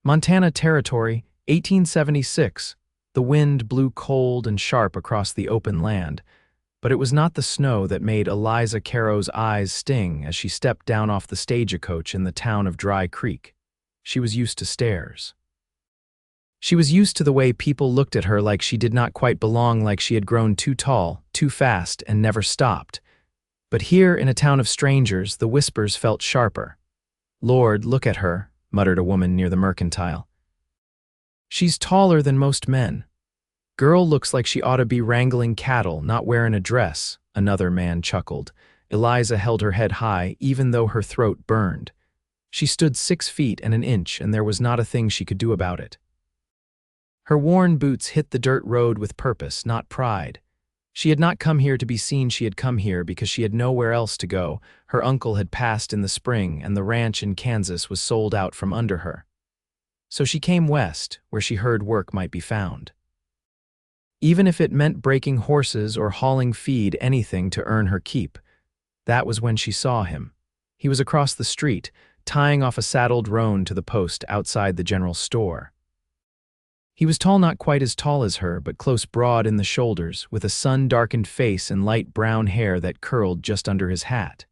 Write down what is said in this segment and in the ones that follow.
Montana Territory, 1876. The wind blew cold and sharp across the open land, but it was not the snow that made Eliza Carrow's eyes sting as she stepped down off the stagecoach in the town of Dry Creek. She was used to stares. She was used to the way people looked at her like she did not quite belong, like she had grown too tall, too fast, and never stopped. But here, in a town of strangers, the whispers felt sharper. "Lord, look at her," muttered a woman near the mercantile. "She's taller than most men. Girl looks like she ought to be wrangling cattle, not wearing a dress," another man chuckled. Eliza held her head high, even though her throat burned. She stood 6 feet and an inch, and there was not a thing she could do about it. Her worn boots hit the dirt road with purpose, not pride. She had not come here to be seen, she had come here because she had nowhere else to go. Her uncle had passed in the spring, and the ranch in Kansas was sold out from under her. So she came west, where she heard work might be found. Even if it meant breaking horses or hauling feed, anything to earn her keep. That was when she saw him. He was across the street, tying off a saddled roan to the post outside the general store. He was tall, not quite as tall as her, but close, broad in the shoulders, with a sun-darkened face and light brown hair that curled just under his hat.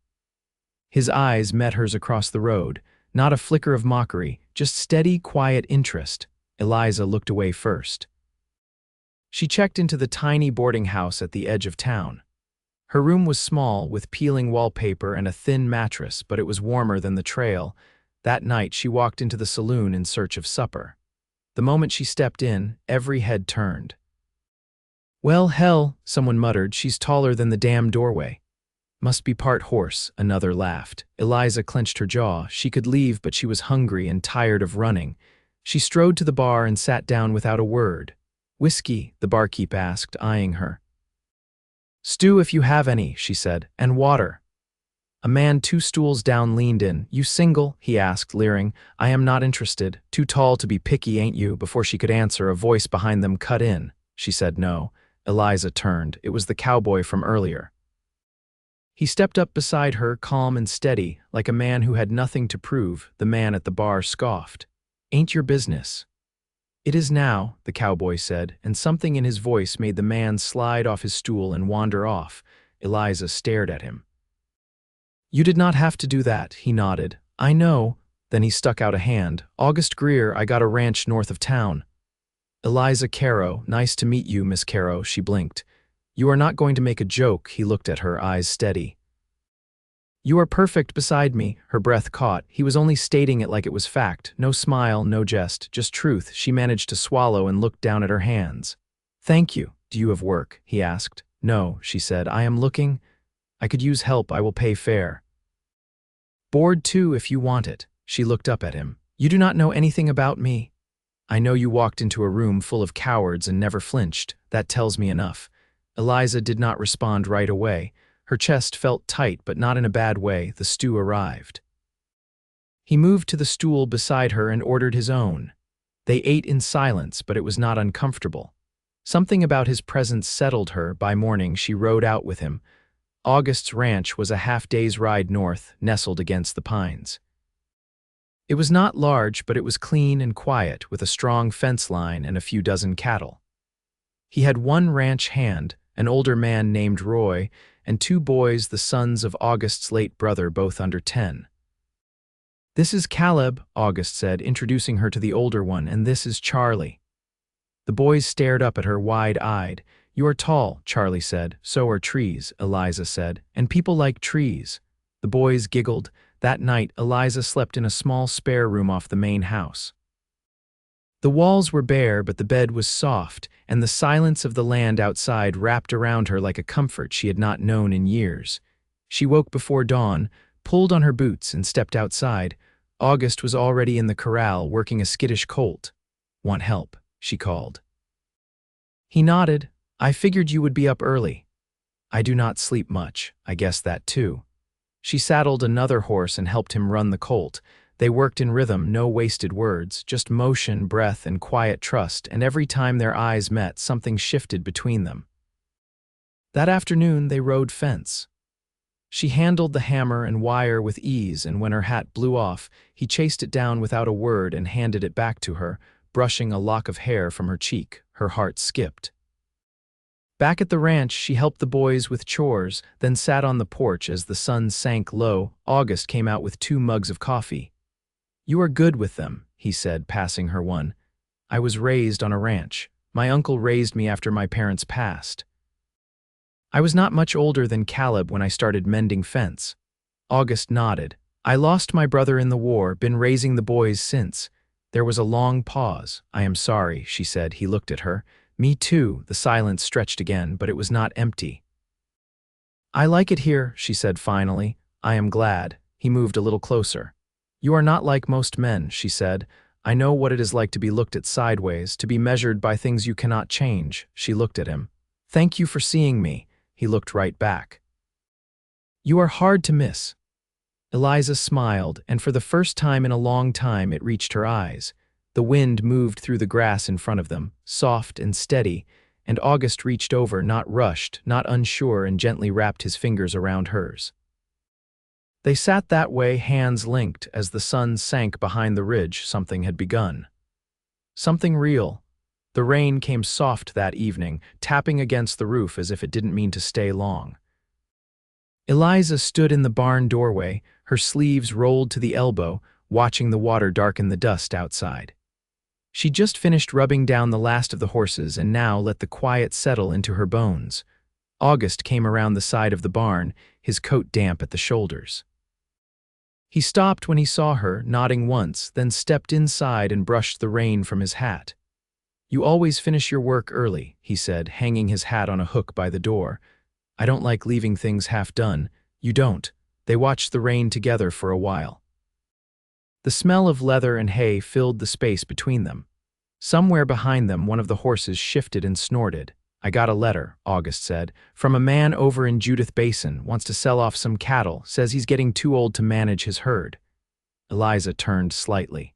His eyes met hers across the road, not a flicker of mockery, just steady, quiet interest. Eliza looked away first. She checked into the tiny boarding house at the edge of town. Her room was small, with peeling wallpaper and a thin mattress, but it was warmer than the trail. That night she walked into the saloon in search of supper. The moment she stepped in, every head turned. "Well, hell," someone muttered, "she's taller than the damn doorway." "Must be part horse," another laughed. Eliza clenched her jaw. She could leave, but she was hungry and tired of running. She strode to the bar and sat down without a word. "Whiskey?" the barkeep asked, eyeing her. "Stew if you have any," she said, "and water." A man 2 stools down leaned in. "You single?" he asked, leering. "I am not interested. Too tall to be picky, ain't you?" Before she could answer, a voice behind them cut in. She said no. Eliza turned. It was the cowboy from earlier. He stepped up beside her, calm and steady, like a man who had nothing to prove. The man at the bar scoffed. "Ain't your business." "It is now," the cowboy said, and something in his voice made the man slide off his stool and wander off. Eliza stared at him. "You did not have to do that," he nodded. "I know." Then he stuck out a hand. "August Greer, I got a ranch north of town." "Eliza Carrow, nice to meet you, Miss Carrow," she blinked. "You are not going to make a joke," he looked at her, eyes steady. "You are perfect beside me," her breath caught. He was only stating it like it was fact. No smile, no jest, just truth. She managed to swallow and looked down at her hands. "Thank you. Do you have work?" he asked. "No," she said. "I am looking. I could use help. I will pay fair." "Board too, if you want it." She looked up at him. "You do not know anything about me." "I know you walked into a room full of cowards and never flinched. That tells me enough." Eliza did not respond right away. Her chest felt tight, but not in a bad way. The stew arrived. He moved to the stool beside her and ordered his own. They ate in silence, but it was not uncomfortable. Something about his presence settled her. By morning, she rode out with him. August's ranch was a half-day's ride north, nestled against the pines. It was not large, but it was clean and quiet, with a strong fence line and a few dozen cattle. He had one ranch hand, an older man named Roy, and 2 boys, the sons of August's late brother, both under 10. "This is Caleb," August said, introducing her to the older one, "and this is Charlie." The boys stared up at her wide-eyed. "You are tall," Charlie said. "So are trees," Eliza said. "And people like trees." The boys giggled. That night, Eliza slept in a small spare room off the main house. The walls were bare, but the bed was soft, and the silence of the land outside wrapped around her like a comfort she had not known in years. She woke before dawn, pulled on her boots, and stepped outside. August was already in the corral, working a skittish colt. "Want help?" she called. He nodded. "I figured you would be up early." "I do not sleep much. I guess that too." She saddled another horse and helped him run the colt. They worked in rhythm, no wasted words, just motion, breath, and quiet trust, and every time their eyes met, something shifted between them. That afternoon, they rode fence. She handled the hammer and wire with ease, and when her hat blew off, he chased it down without a word and handed it back to her, brushing a lock of hair from her cheek. Her heart skipped. Back at the ranch, she helped the boys with chores, then sat on the porch as the sun sank low. August came out with 2 mugs of coffee. "You are good with them," he said, passing her one. "I was raised on a ranch. My uncle raised me after my parents passed. I was not much older than Caleb when I started mending fence." August nodded. "I lost my brother in the war, been raising the boys since." There was a long pause. "I am sorry," she said. He looked at her. "Me too." The silence stretched again, but it was not empty. "I like it here," she said finally. "I am glad." He moved a little closer. "You are not like most men," she said. "I know what it is like to be looked at sideways, to be measured by things you cannot change." She looked at him. "Thank you for seeing me." He looked right back. "You are hard to miss." Eliza smiled, and for the first time in a long time it reached her eyes. The wind moved through the grass in front of them, soft and steady, and August reached over, not rushed, not unsure, and gently wrapped his fingers around hers. They sat that way, hands linked, as the sun sank behind the ridge. Something had begun. Something real. The rain came soft that evening, tapping against the roof as if it didn't mean to stay long. Eliza stood in the barn doorway, her sleeves rolled to the elbow, watching the water darken the dust outside. She just finished rubbing down the last of the horses and now let the quiet settle into her bones. August came around the side of the barn, his coat damp at the shoulders. He stopped when he saw her, nodding once, then stepped inside and brushed the rain from his hat. "You always finish your work early," he said, hanging his hat on a hook by the door. "I don't like leaving things half done." "You don't." They watched the rain together for a while. The smell of leather and hay filled the space between them. Somewhere behind them, one of the horses shifted and snorted. "I got a letter," August said, "from a man over in Judith Basin, wants to sell off some cattle, says he's getting too old to manage his herd." Eliza turned slightly.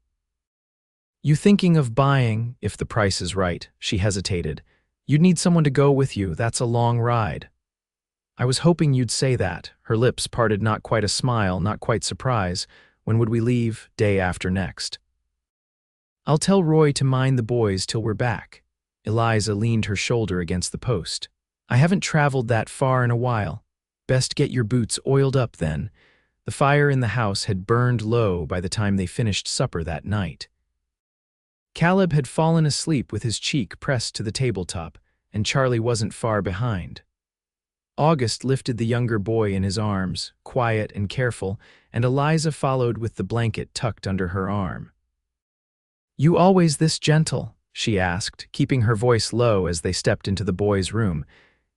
"You thinking of buying, if the price is right?" She hesitated. "You'd need someone to go with you, that's a long ride." "I was hoping you'd say that." Her lips parted, not quite a smile, not quite surprise. "When would we leave?" "Day after next." "I'll tell Roy to mind the boys till we're back." Eliza leaned her shoulder against the post. "I haven't traveled that far in a while. Best get your boots oiled up then." The fire in the house had burned low by the time they finished supper that night. Caleb had fallen asleep with his cheek pressed to the tabletop, and Charlie wasn't far behind. August lifted the younger boy in his arms, quiet and careful, and Eliza followed with the blanket tucked under her arm. "You always this gentle?" she asked, keeping her voice low as they stepped into the boy's room.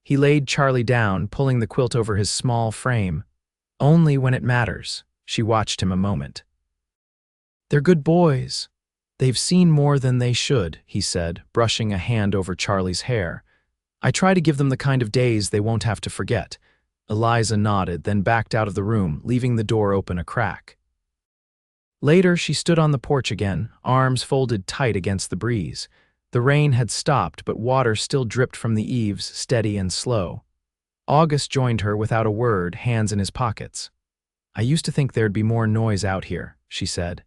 He laid Charlie down, pulling the quilt over his small frame. "Only when it matters." She watched him a moment. "They're good boys. They've seen more than they should," he said, brushing a hand over Charlie's hair. "I try to give them the kind of days they won't have to forget." Eliza nodded, then backed out of the room, leaving the door open a crack. Later, she stood on the porch again, arms folded tight against the breeze. The rain had stopped, but water still dripped from the eaves, steady and slow. August joined her without a word, hands in his pockets. "I used to think there'd be more noise out here," she said.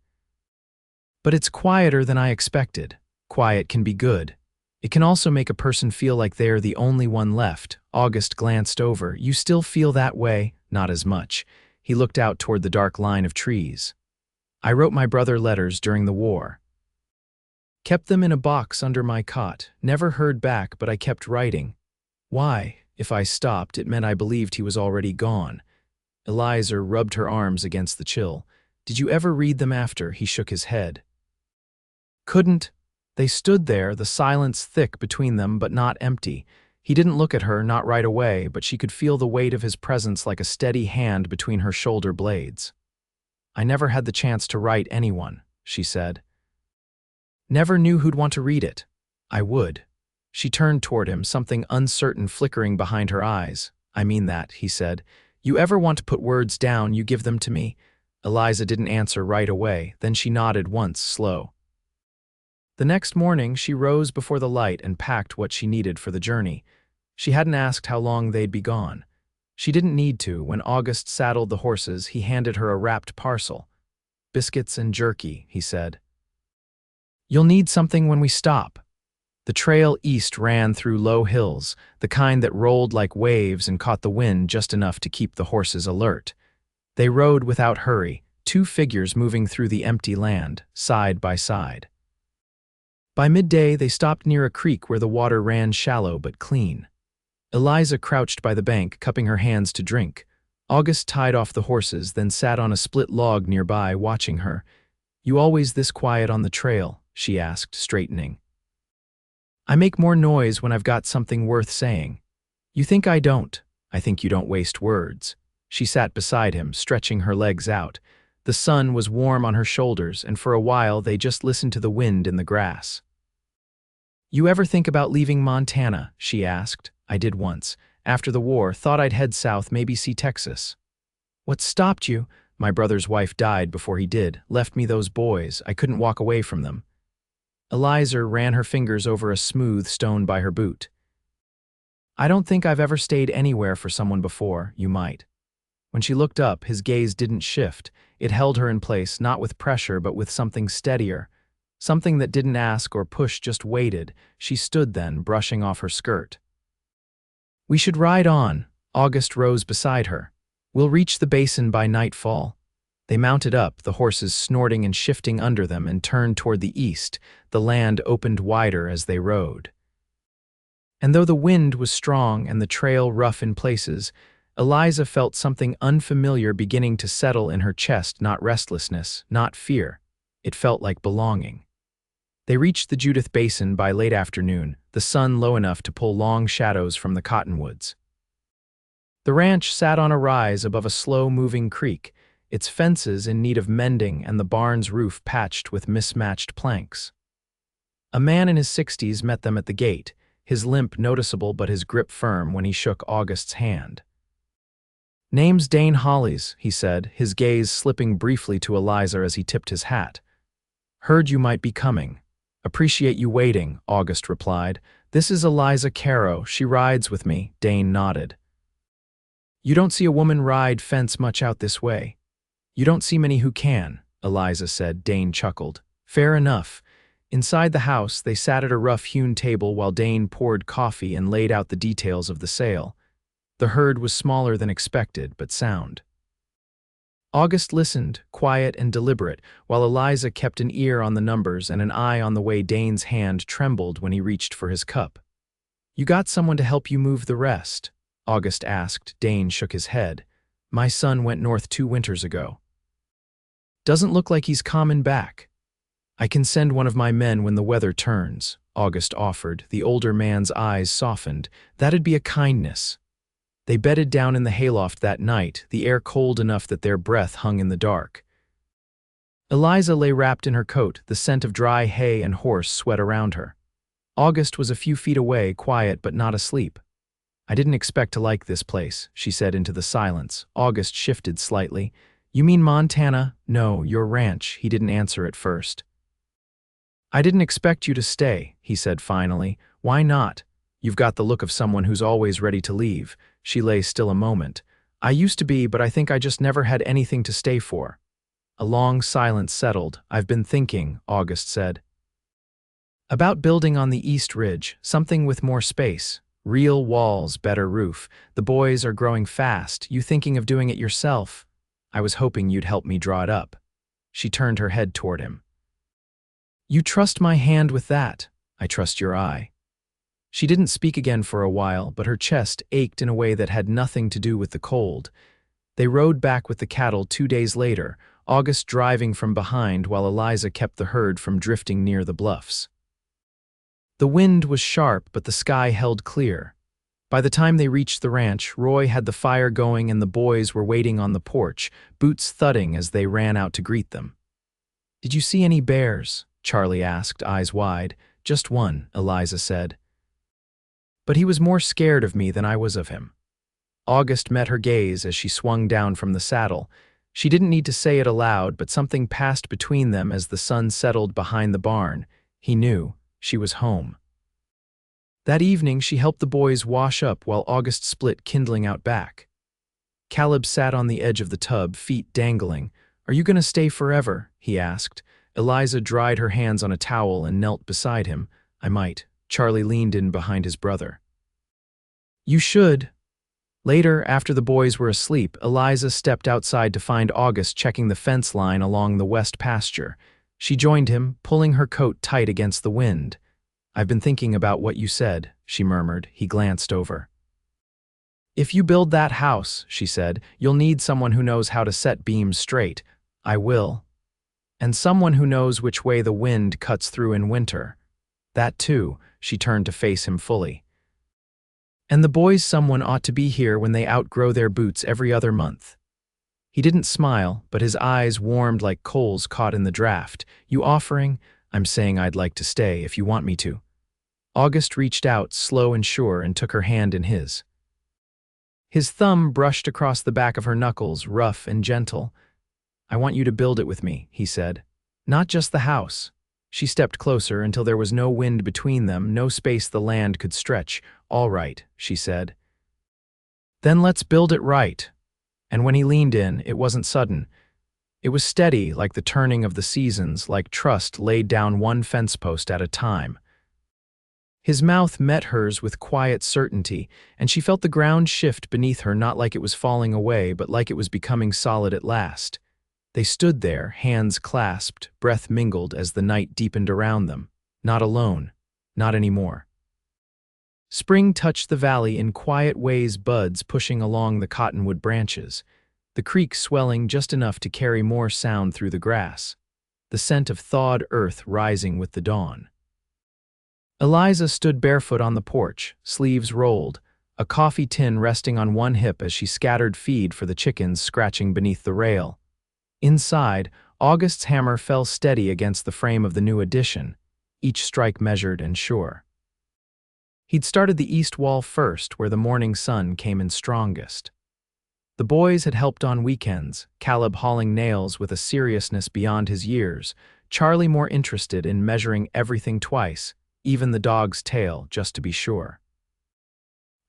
"But it's quieter than I expected." Quiet can be good. It can also make a person feel like they're the only one left. August glanced over. "You still feel that way?" "Not as much." He looked out toward the dark line of trees. "I wrote my brother letters during the war. Kept them in a box under my cot. Never heard back, but I kept writing. Why? If I stopped, it meant I believed he was already gone." Eliza rubbed her arms against the chill. "Did you ever read them after?" He shook his head. "Couldn't." They stood there, the silence thick between them but not empty. He didn't look at her, not right away, but she could feel the weight of his presence like a steady hand between her shoulder blades. "I never had the chance to write anyone," she said. "Never knew who'd want to read it." "I would." She turned toward him, something uncertain flickering behind her eyes. "I mean that," he said. "You ever want to put words down, you give them to me." Eliza didn't answer right away, then she nodded once, slow. The next morning, she rose before the light and packed what she needed for the journey. She hadn't asked how long they'd be gone. She didn't need to. When August saddled the horses, he handed her a wrapped parcel. "Biscuits and jerky," he said. "You'll need something when we stop." The trail east ran through low hills, the kind that rolled like waves and caught the wind just enough to keep the horses alert. They rode without hurry, two figures moving through the empty land, side by side. By midday, they stopped near a creek where the water ran shallow but clean. Eliza crouched by the bank, cupping her hands to drink. August tied off the horses, then sat on a split log nearby, watching her. "You always this quiet on the trail?" she asked, straightening. "I make more noise when I've got something worth saying." "You think I don't. I think you don't waste words." She sat beside him, stretching her legs out. The sun was warm on her shoulders, and for a while they just listened to the wind in the grass. "You ever think about leaving Montana?" she asked. "I did once. After the war, thought I'd head south, maybe see Texas." "What stopped you?" "My brother's wife died before he did, left me those boys. I couldn't walk away from them." Eliza ran her fingers over a smooth stone by her boot. "I don't think I've ever stayed anywhere for someone before. You might." When she looked up, his gaze didn't shift. It held her in place, not with pressure, but with something steadier. Something that didn't ask or push, just waited. She stood then, brushing off her skirt. "We should ride on." August rose beside her. "We'll reach the basin by nightfall." They mounted up, the horses snorting and shifting under them, and turned toward the east. The land opened wider as they rode. And though the wind was strong and the trail rough in places, Eliza felt something unfamiliar beginning to settle in her chest, not restlessness, not fear. It felt like belonging. They reached the Judith Basin by late afternoon, the sun low enough to pull long shadows from the cottonwoods. The ranch sat on a rise above a slow-moving creek, its fences in need of mending and the barn's roof patched with mismatched planks. A man in his 60s met them at the gate, his limp noticeable but his grip firm when he shook August's hand. "Name's Dane Hollies," he said, his gaze slipping briefly to Eliza as he tipped his hat. "Heard you might be coming." "Appreciate you waiting," August replied. "This is Eliza Carrow. She rides with me." Dane nodded. "You don't see a woman ride fence much out this way." "You don't see many who can," Eliza said. Dane chuckled. "Fair enough." Inside the house, they sat at a rough-hewn table while Dane poured coffee and laid out the details of the sale. The herd was smaller than expected, but sound. August listened, quiet and deliberate, while Eliza kept an ear on the numbers and an eye on the way Dane's hand trembled when he reached for his cup. "You got someone to help you move the rest?" August asked. Dane shook his head. "My son went north 2 winters ago." "Doesn't look like he's comin' back." "I can send one of my men when the weather turns," August offered. The older man's eyes softened. "That'd be a kindness." They bedded down in the hayloft that night, the air cold enough that their breath hung in the dark. Eliza lay wrapped in her coat, the scent of dry hay and horse sweat around her. August was a few feet away, quiet but not asleep. "I didn't expect to like this place," she said into the silence. August shifted slightly. "You mean Montana?" "No, your ranch." He didn't answer at first. "I didn't expect you to stay," he said finally. "Why not? You've got the look of someone who's always ready to leave." She lay still a moment. "I used to be, but I think I just never had anything to stay for." A long silence settled. "I've been thinking," August said, "about building on the East Ridge, something with more space. Real walls, better roof. The boys are growing fast. You thinking of doing it yourself?" "I was hoping you'd help me draw it up." She turned her head toward him. "You trust my hand with that?" "I trust your eye." She didn't speak again for a while, but her chest ached in a way that had nothing to do with the cold. They rode back with the cattle 2 days later, August driving from behind while Eliza kept the herd from drifting near the bluffs. The wind was sharp, but the sky held clear. By the time they reached the ranch, Roy had the fire going and the boys were waiting on the porch, boots thudding as they ran out to greet them. "Did you see any bears?" Charlie asked, eyes wide. "Just one," Eliza said. "But he was more scared of me than I was of him." August met her gaze as she swung down from the saddle. She didn't need to say it aloud, but something passed between them as the sun settled behind the barn. He knew she was home. That evening she helped the boys wash up while August split kindling out back. Caleb sat on the edge of the tub, feet dangling. "Are you going to stay forever?" he asked. Eliza dried her hands on a towel and knelt beside him. "I might." Charlie leaned in behind his brother. "You should." Later, after the boys were asleep, Eliza stepped outside to find August checking the fence line along the west pasture. She joined him, pulling her coat tight against the wind. "I've been thinking about what you said," she murmured. He glanced over. "If you build that house," she said, "you'll need someone who knows how to set beams straight." "I will." "And someone who knows which way the wind cuts through in winter." "That too." She turned to face him fully. "And the boys, someone ought to be here when they outgrow their boots every other month." He didn't smile, but his eyes warmed like coals caught in the draft. "You offering?" "I'm saying I'd like to stay if you want me to." August reached out, slow and sure, and took her hand in his. His thumb brushed across the back of her knuckles, rough and gentle. "I want you to build it with me," he said. "Not just the house." She stepped closer until there was no wind between them, no space the land could stretch. "All right," she said. "Then let's build it right." And when he leaned in, it wasn't sudden. It was steady, like the turning of the seasons, like trust laid down one fence post at a time. His mouth met hers with quiet certainty, and she felt the ground shift beneath her, not like it was falling away, but like it was becoming solid at last. They stood there, hands clasped, breath mingled as the night deepened around them. Not alone. Not anymore. Spring touched the valley in quiet ways, buds pushing along the cottonwood branches, the creek swelling just enough to carry more sound through the grass, the scent of thawed earth rising with the dawn. Eliza stood barefoot on the porch, sleeves rolled, a coffee tin resting on one hip as she scattered feed for the chickens scratching beneath the rail. Inside, August's hammer fell steady against the frame of the new addition, each strike measured and sure. He'd started the east wall first, where the morning sun came in strongest. The boys had helped on weekends, Caleb hauling nails with a seriousness beyond his years, Charlie more interested in measuring everything twice, even the dog's tail, just to be sure.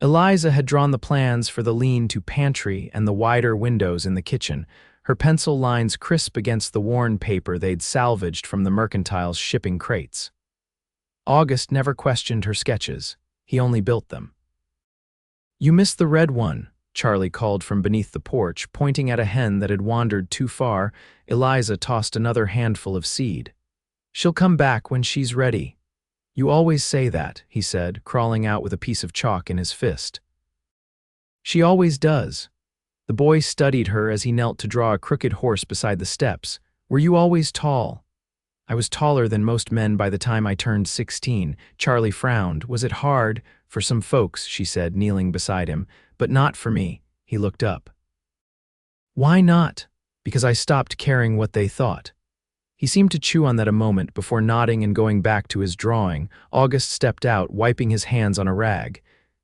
Eliza had drawn the plans for the lean-to pantry and the wider windows in the kitchen, her pencil lines crisp against the worn paper they'd salvaged from the mercantile's shipping crates. August never questioned her sketches. He only built them. "You missed the red one," Charlie called from beneath the porch, pointing at a hen that had wandered too far. Eliza tossed another handful of seed. "She'll come back when she's ready." "You always say that," he said, crawling out with a piece of chalk in his fist. "She always does." The boy studied her as he knelt to draw a crooked horse beside the steps. "Were you always tall?" "I was taller than most men by the time I turned 16. Charlie frowned. "Was it hard?" "For some folks," she said, kneeling beside him. "But not for me." He looked up. "Why not?" "Because I stopped caring what they thought." He seemed to chew on that a moment before nodding and going back to his drawing. August stepped out, wiping his hands on a rag.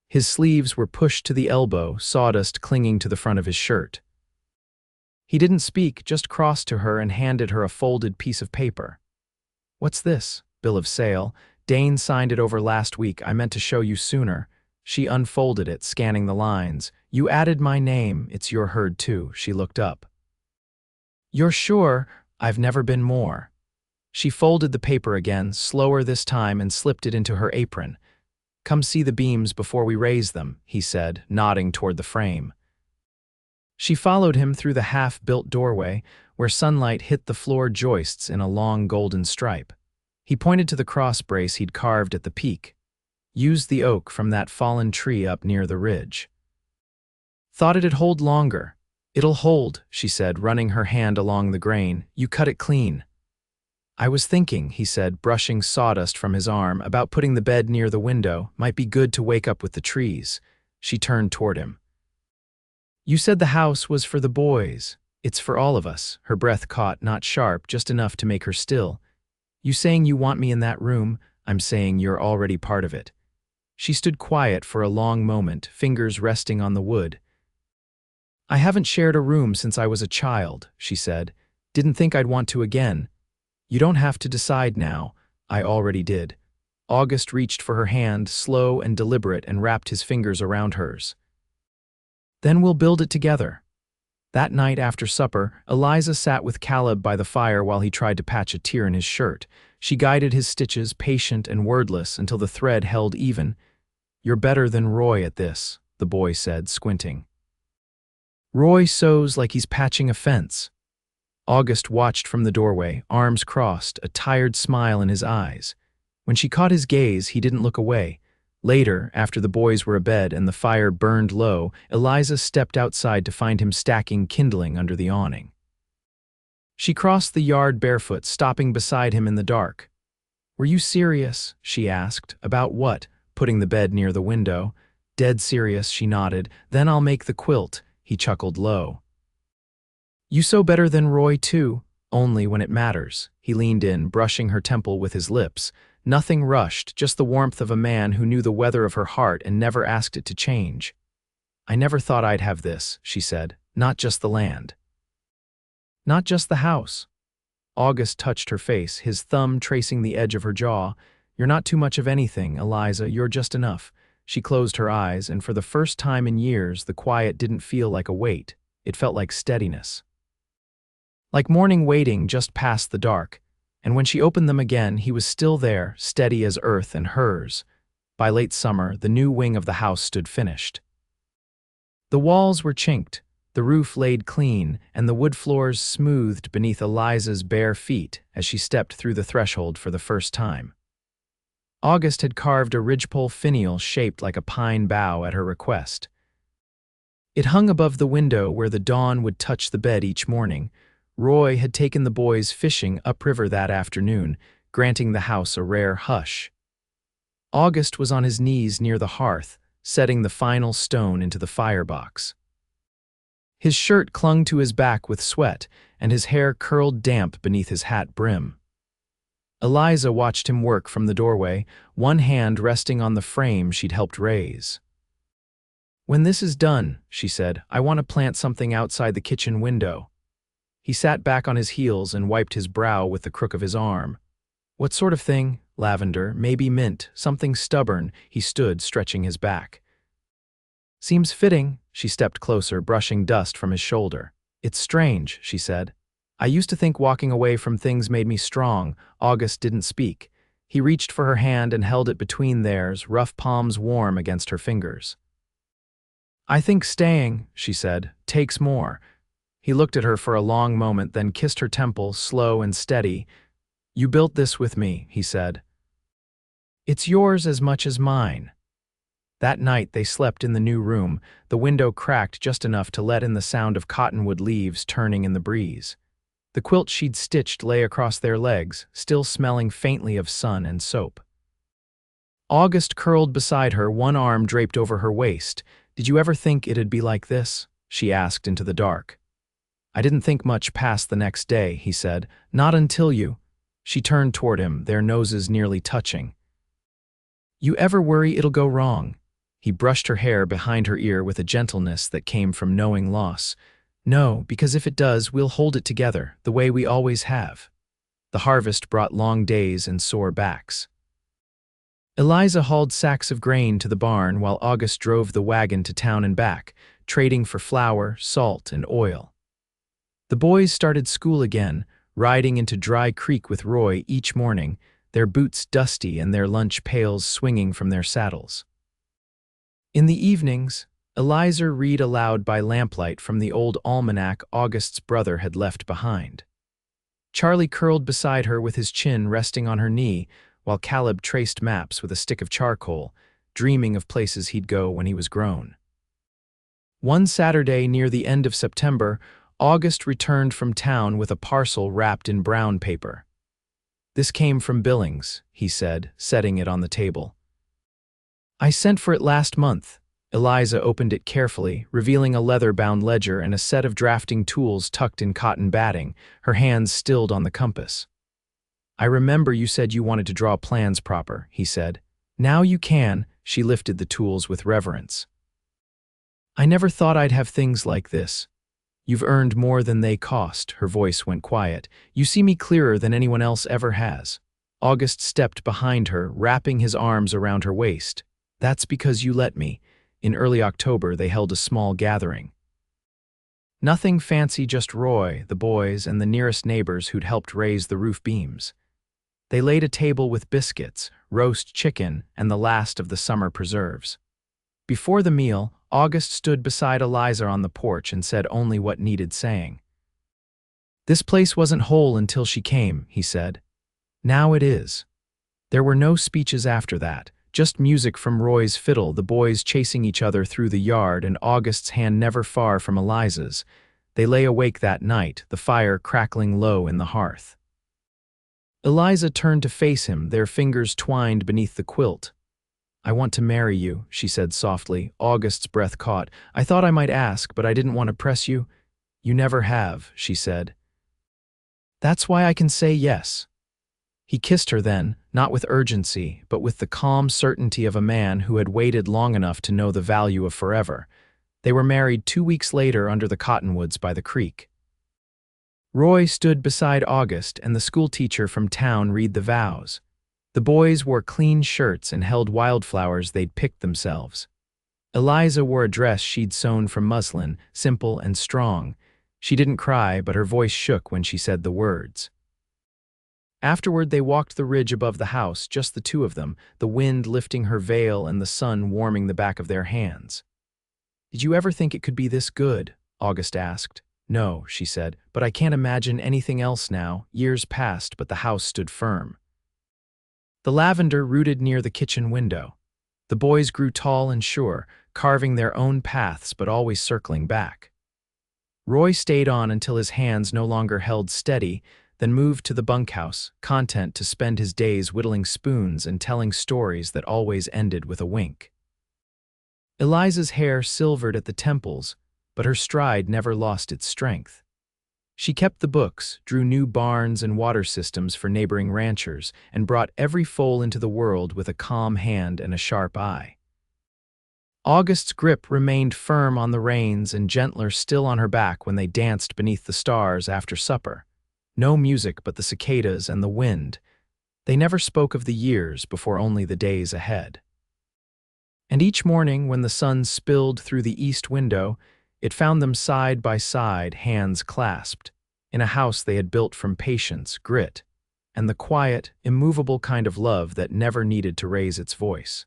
His sleeves were pushed to the elbow, sawdust clinging to the front of his shirt. He didn't speak, just crossed to her and handed her a folded piece of paper. "What's this?" "Bill of sale. Dane signed it over last week. I meant to show you sooner." She unfolded it, scanning the lines. "You added my name. It's your herd too." She looked up. "You're sure?" "I've never been more." She folded the paper again, slower this time, and slipped it into her apron. "Come see the beams before we raise them," he said, nodding toward the frame. She followed him through the half-built doorway, where sunlight hit the floor joists in a long golden stripe. He pointed to the cross brace he'd carved at the peak. "Used the oak from that fallen tree up near the ridge." "Thought it'd hold longer." "It'll hold," she said, running her hand along the grain. "You cut it clean." "I was thinking," he said, brushing sawdust from his arm, "about putting the bed near the window. Might be good to wake up with the trees." She turned toward him. "You said the house was for the boys." "It's for all of us." Her breath caught, not sharp, just enough to make her still. "You saying you want me in that room?" "I'm saying you're already part of it." She stood quiet for a long moment, fingers resting on the wood. "I haven't shared a room since I was a child," she said. "Didn't think I'd want to again." "You don't have to decide now." "I already did." August reached for her hand, slow and deliberate, and wrapped his fingers around hers. "Then we'll build it together." That night after supper, Eliza sat with Caleb by the fire while he tried to patch a tear in his shirt. She guided his stitches, patient and wordless, until the thread held even. "You're better than Roy at this," the boy said, squinting. "Roy sews like he's patching a fence." August watched from the doorway, arms crossed, a tired smile in his eyes. When she caught his gaze, he didn't look away. Later, after the boys were abed and the fire burned low, Eliza stepped outside to find him stacking kindling under the awning. She crossed the yard barefoot, stopping beside him in the dark. "Were you serious?" she asked. "About what?" Putting the bed near the window. "Dead serious," she nodded. "Then I'll make the quilt," he chuckled low. "You sew better than Roy, too." "Only when it matters." He leaned in, brushing her temple with his lips. Nothing rushed, just the warmth of a man who knew the weather of her heart and never asked it to change. "I never thought I'd have this," she said. "Not just the land. Not just the house." August touched her face, his thumb tracing the edge of her jaw. "You're not too much of anything, Eliza, you're just enough." She closed her eyes, and for the first time in years, the quiet didn't feel like a weight. It felt like steadiness. Like morning waiting just past the dark. And when she opened them again, he was still there, steady as earth and hers. By late summer, the new wing of the house stood finished. The walls were chinked, the roof laid clean, and the wood floors smoothed beneath Eliza's bare feet as she stepped through the threshold for the first time. August had carved a ridgepole finial shaped like a pine bough at her request. It hung above the window where the dawn would touch the bed each morning. Roy had taken the boys fishing upriver that afternoon, granting the house a rare hush. August was on his knees near the hearth, setting the final stone into the firebox. His shirt clung to his back with sweat, and his hair curled damp beneath his hat brim. Eliza watched him work from the doorway, one hand resting on the frame she'd helped raise. "When this is done," she said, "I want to plant something outside the kitchen window." He sat back on his heels and wiped his brow with the crook of his arm. "What sort of thing?" "Lavender, maybe mint, something stubborn." He stood, stretching his back. "Seems fitting." She stepped closer, brushing dust from his shoulder. "It's strange," she said. "I used to think walking away from things made me strong." August didn't speak. He reached for her hand and held it between theirs, rough palms warm against her fingers. "I think staying," she said, "takes more." He looked at her for a long moment, then kissed her temple, slow and steady. "You built this with me," he said. "It's yours as much as mine." That night they slept in the new room, the window cracked just enough to let in the sound of cottonwood leaves turning in the breeze. The quilt she'd stitched lay across their legs, still smelling faintly of sun and soap. August curled beside her, one arm draped over her waist. "Did you ever think it'd be like this?" she asked into the dark. "I didn't think much past the next day," he said. "Not until you—" She turned toward him, their noses nearly touching. "You ever worry it'll go wrong?" He brushed her hair behind her ear with a gentleness that came from knowing loss. "No, because if it does, we'll hold it together, the way we always have." The harvest brought long days and sore backs. Eliza hauled sacks of grain to the barn while August drove the wagon to town and back, trading for flour, salt, and oil. The boys started school again, riding into Dry Creek with Roy each morning, their boots dusty and their lunch pails swinging from their saddles. In the evenings, Eliza read aloud by lamplight from the old almanac August's brother had left behind. Charlie curled beside her with his chin resting on her knee, while Caleb traced maps with a stick of charcoal, dreaming of places he'd go when he was grown. One Saturday near the end of September, August returned from town with a parcel wrapped in brown paper. "This came from Billings," he said, setting it on the table. "I sent for it last month." Eliza opened it carefully, revealing a leather-bound ledger and a set of drafting tools tucked in cotton batting, her hands stilled on the compass. "I remember you said you wanted to draw plans proper," he said. "Now you can." She lifted the tools with reverence. "I never thought I'd have things like this." "You've earned more than they cost." Her voice went quiet. "You see me clearer than anyone else ever has." August stepped behind her, wrapping his arms around her waist. "That's because you let me." In early October, they held a small gathering. Nothing fancy, just Roy, the boys, and the nearest neighbors who'd helped raise the roof beams. They laid a table with biscuits, roast chicken, and the last of the summer preserves. Before the meal, August stood beside Eliza on the porch and said only what needed saying. "This place wasn't whole until she came," he said. "Now it is." There were no speeches after that, just music from Roy's fiddle, the boys chasing each other through the yard, and August's hand never far from Eliza's. They lay awake that night, the fire crackling low in the hearth. Eliza turned to face him, their fingers twined beneath the quilt. "I want to marry you," she said softly. August's breath caught. "I thought I might ask, but I didn't want to press you." "You never have," she said. "That's why I can say yes." He kissed her then, not with urgency, but with the calm certainty of a man who had waited long enough to know the value of forever. They were married 2 weeks later under the cottonwoods by the creek. Roy stood beside August and the schoolteacher from town read the vows. The boys wore clean shirts and held wildflowers they'd picked themselves. Eliza wore a dress she'd sewn from muslin, simple and strong. She didn't cry, but her voice shook when she said the words. Afterward, they walked the ridge above the house, just the two of them, the wind lifting her veil and the sun warming the back of their hands. "Did you ever think it could be this good?" August asked. "No," she said, "but I can't imagine anything else now." Years passed, but the house stood firm. The lavender rooted near the kitchen window. The boys grew tall and sure, carving their own paths but always circling back. Roy stayed on until his hands no longer held steady, then moved to the bunkhouse, content to spend his days whittling spoons and telling stories that always ended with a wink. Eliza's hair silvered at the temples, but her stride never lost its strength. She kept the books, drew new barns and water systems for neighboring ranchers, and brought every foal into the world with a calm hand and a sharp eye. August's grip remained firm on the reins and gentler still on her back when they danced beneath the stars after supper. No music but the cicadas and the wind. They never spoke of the years before only the days ahead. And each morning when the sun spilled through the east window, it found them side by side, hands clasped, in a house they had built from patience, grit, and the quiet, immovable kind of love that never needed to raise its voice.